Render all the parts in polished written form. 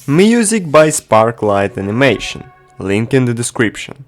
Music by Sparklight Animation, link in the description.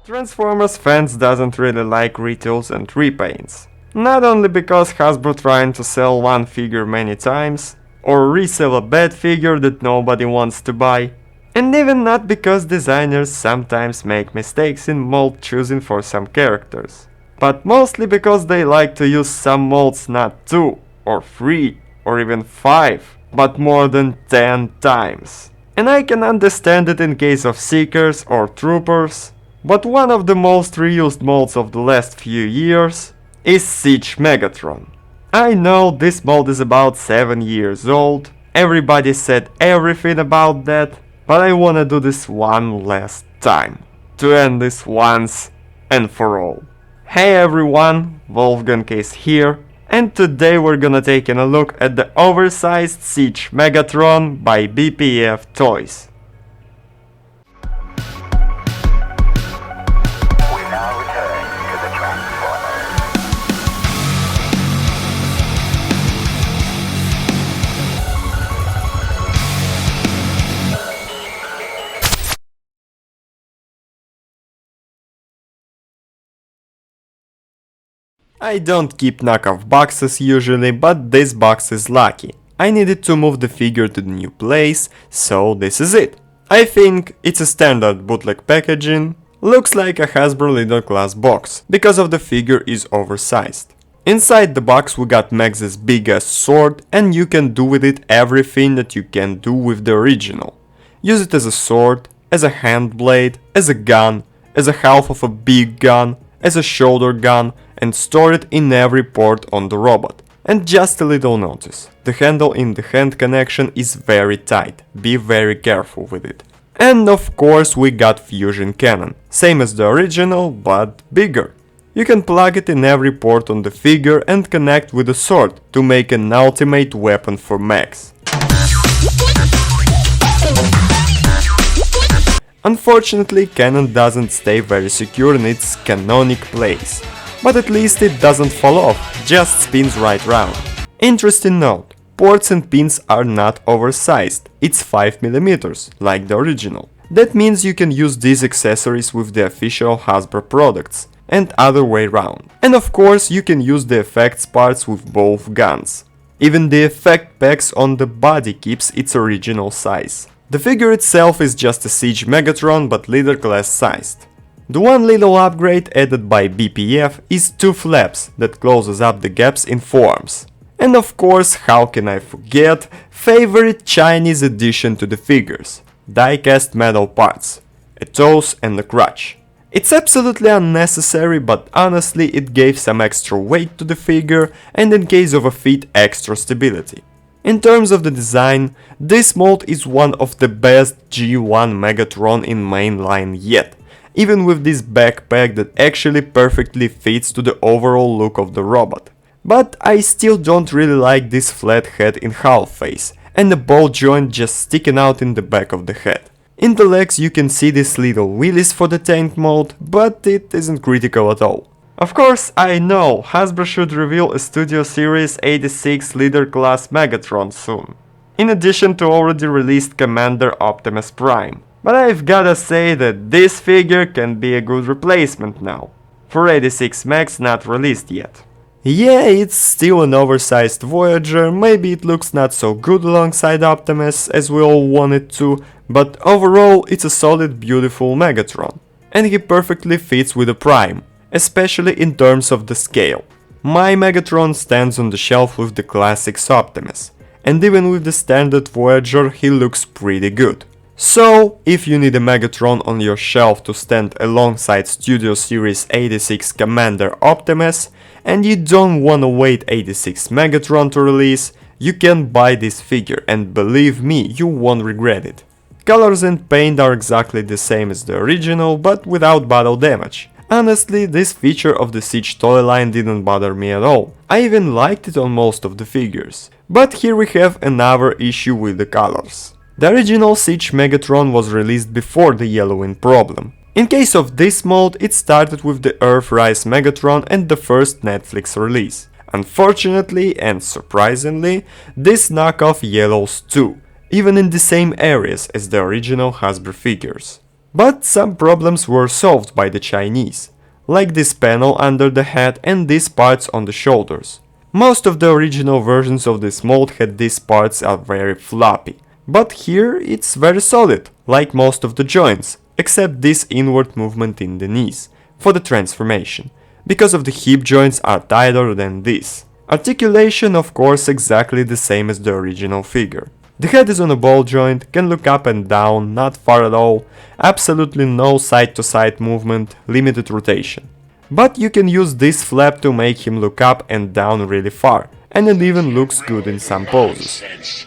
Transformers fans doesn't really like retools and repaints. Not only because Hasbro trying to sell one figure many times, or resell a bad figure that nobody wants to buy, and even not because designers sometimes make mistakes in mold choosing for some characters, but mostly because they like to use some molds not 2, or 3, or even 5, but more than 10 times. And I can understand it in case of Seekers or Troopers, but one of the most reused molds of the last few years is Siege Megatron. I know this mold is about 7 years old, everybody said everything about that, but I wanna do this one last time, to end this once and for all. Hey everyone, Wolfgang is here, and today we're gonna take a look at the oversized Siege Megatron by BPF Toys. I don't keep knockoff boxes usually, but this box is lucky. I needed to move the figure to the new place, so this is it. I think it's a standard bootleg packaging, looks like a Hasbro Leader Class box, because of the figure is oversized. Inside the box we got Max's big ass sword, and you can do with it everything that you can do with the original. Use it as a sword, as a hand blade, as a gun, as a half of a big gun, as a shoulder gun, and store it in every port on the robot. And just a little notice, the handle in the hand connection is very tight, be very careful with it. And of course we got fusion cannon, same as the original but bigger. You can plug it in every port on the figure and connect with the sword to make an ultimate weapon for Max. Unfortunately, cannon doesn't stay very secure in its canonic place. But at least it doesn't fall off, just spins right round. Interesting note, ports and pins are not oversized, it's 5mm, like the original. That means you can use these accessories with the official Hasbro products, and other way round. And of course you can use the effects parts with both guns. Even the effect packs on the body keeps its original size. The figure itself is just a Siege Megatron but Leader Class sized. The one little upgrade added by BPF is 2 flaps that closes up the gaps in forms. And of course, how can I forget, favorite Chinese addition to the figures, die-cast metal parts, a toes and a crutch. It's absolutely unnecessary, but honestly it gave some extra weight to the figure and in case of a feat extra stability. In terms of the design, this mold is one of the best G1 Megatron in mainline yet. Even with this backpack that actually perfectly fits to the overall look of the robot. But I still don't really like this flat head in half face, and the ball joint just sticking out in the back of the head. In the legs you can see these little wheelies for the tank mode, but it isn't critical at all. Of course, I know Hasbro should reveal a Studio Series 86 Leader Class Megatron soon, in addition to already released Commander Optimus Prime. But I've gotta say that this figure can be a good replacement now, for 86 Max not released yet. Yeah, it's still an oversized Voyager, maybe it looks not so good alongside Optimus as we all want it to, but overall it's a solid beautiful Megatron. And he perfectly fits with the Prime, especially in terms of the scale. My Megatron stands on the shelf with the Classics Optimus, and even with the standard Voyager he looks pretty good. So, if you need a Megatron on your shelf to stand alongside Studio Series 86 Commander Optimus, and you don't wanna wait 86 Megatron to release, you can buy this figure and believe me, you won't regret it. Colors and paint are exactly the same as the original, but without battle damage. Honestly, this feature of the Siege toy line didn't bother me at all. I even liked it on most of the figures. But here we have another issue with the colors. The original Siege Megatron was released before the yellowing problem, In case of this mode, it started with the Earthrise Megatron and the first Netflix release. Unfortunately and surprisingly, this knockoff yellows too, even in the same areas as the original Hasbro figures. But some problems were solved by the Chinese, like this panel under the head and these parts on the shoulders. Most of the original versions of this mold had these parts are very floppy, but here it's very solid, like most of the joints, except this inward movement in the knees, for the transformation, because of the hip joints are tighter than this. Articulation of course exactly the same as the original figure. The head is on a ball joint, can look up and down, not far at all, absolutely no side to side movement, limited rotation. But you can use this flap to make him look up and down really far, and it even looks good in some poses.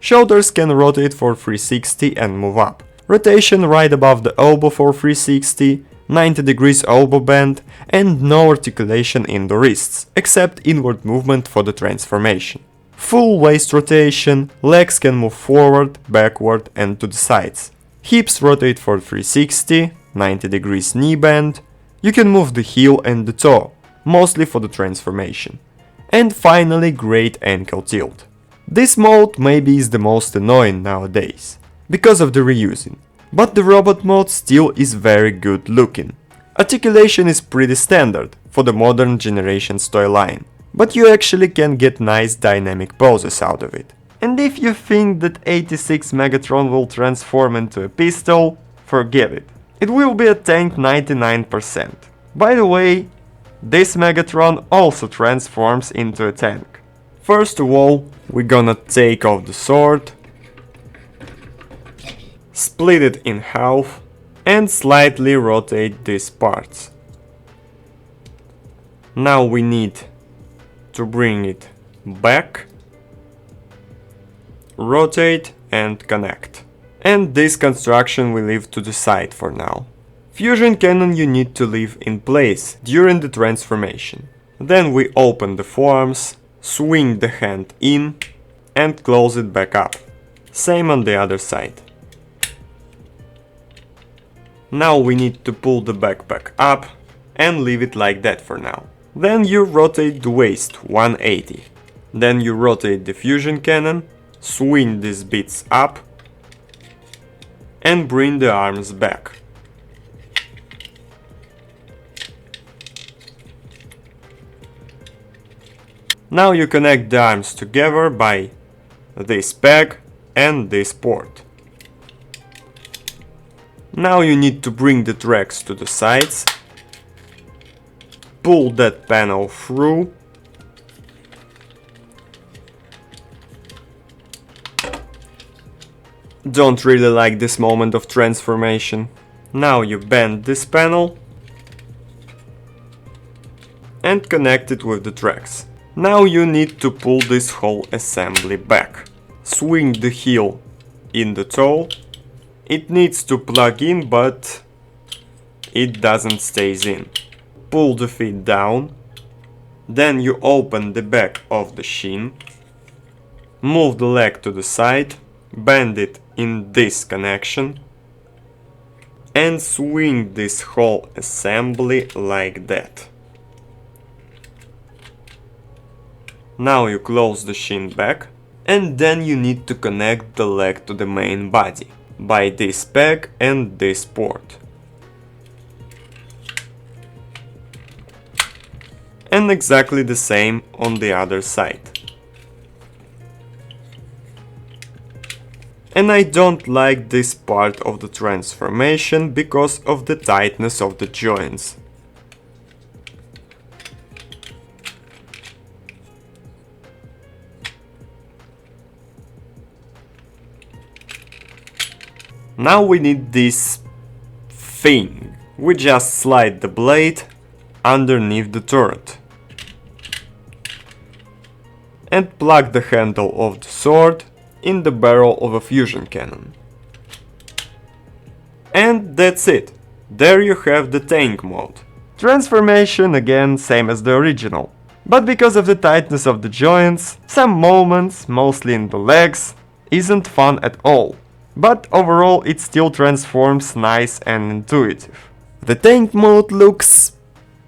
Shoulders can rotate for 360 and move up. Rotation right above the elbow for 360, 90 degrees elbow bend, and no articulation in the wrists, except inward movement for the transformation. Full waist rotation, legs can move forward, backward and to the sides. Hips rotate for 360, 90 degrees knee bend. You can move the heel and the toe, mostly for the transformation. And finally great ankle tilt. This mode maybe is the most annoying nowadays, because of the reusing, but the robot mode still is very good looking. Articulation is pretty standard for the modern generation's toy line, but you actually can get nice dynamic poses out of it. And if you think that 86 Megatron will transform into a pistol, forget it. It will be a tank 99%. By the way, this Megatron also transforms into a tank. First of all, we're gonna take off the sword, split it in half, and slightly rotate these parts. Now we need to bring it back, rotate and connect. And this construction we leave to the side for now. Fusion cannon you need to leave in place during the transformation. Then we open the forearms, swing the hand in and close it back up. Same on the other side. Now we need to pull the backpack up and leave it like that for now. Then you rotate the waist 180. Then you rotate the fusion cannon, swing these bits up and bring the arms back. Now you connect the arms together by this peg and this port. Now you need to bring the tracks to the sides, pull that panel through, don't really like this moment of transformation. Now you bend this panel and connect it with the tracks. Now you need to pull this whole assembly back. Swing the heel in the toe. It needs to plug in, but it doesn't stays in. Pull the feet down. Then you open the back of the shin. Move the leg to the side. Bend it in this connection. And swing this whole assembly like that. Now you close the shin back, and then you need to connect the leg to the main body by this peg and this port. And exactly the same on the other side. And I don't like this part of the transformation because of the tightness of the joints. Now we need this thing. We just slide the blade underneath the turret and plug the handle of the sword in the barrel of a fusion cannon. And that's it. There you have the tank mode. Transformation again same as the original. But because of the tightness of the joints, some moments, mostly in the legs, isn't fun at all. but overall it still transforms nice and intuitive. The tank mode looks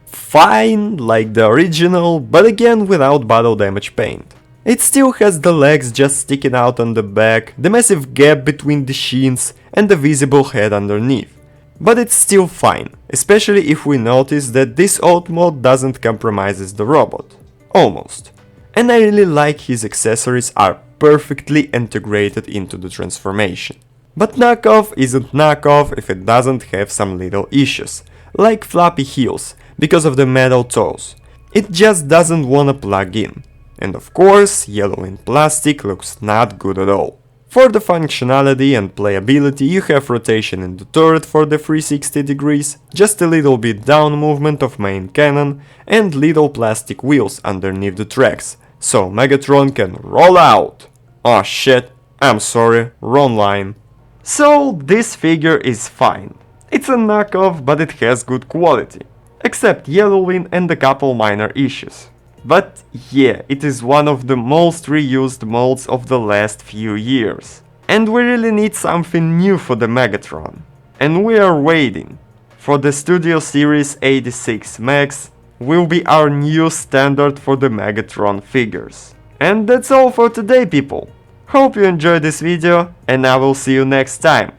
fine like the original, but again without battle damage paint. It still has the legs just sticking out on the back, the massive gap between the shins and the visible head underneath. But it's still fine, especially if we notice that this old mode doesn't compromise the robot. Almost. And I really like his accessories are perfectly integrated into the transformation. But knockoff isn't knockoff if it doesn't have some little issues, like floppy heels, because of the metal toes. It just doesn't wanna plug in. And of course, yellow in plastic looks not good at all. For the functionality and playability, you have rotation in the turret for the 360 degrees, just a little bit down movement of main cannon, and little plastic wheels underneath the tracks, so Megatron can roll out! Oh shit, I'm sorry, wrong line. So this figure is fine. It's a knockoff, but it has good quality, except yellowing and a couple minor issues. But yeah, it is one of the most reused molds of the last few years. And we really need something new for the Megatron. And we are waiting. For the Studio Series 86 Max will be our new standard for the Megatron figures. And that's all for today, people. Hope you enjoyed this video, and I will see you next time.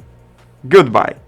Goodbye.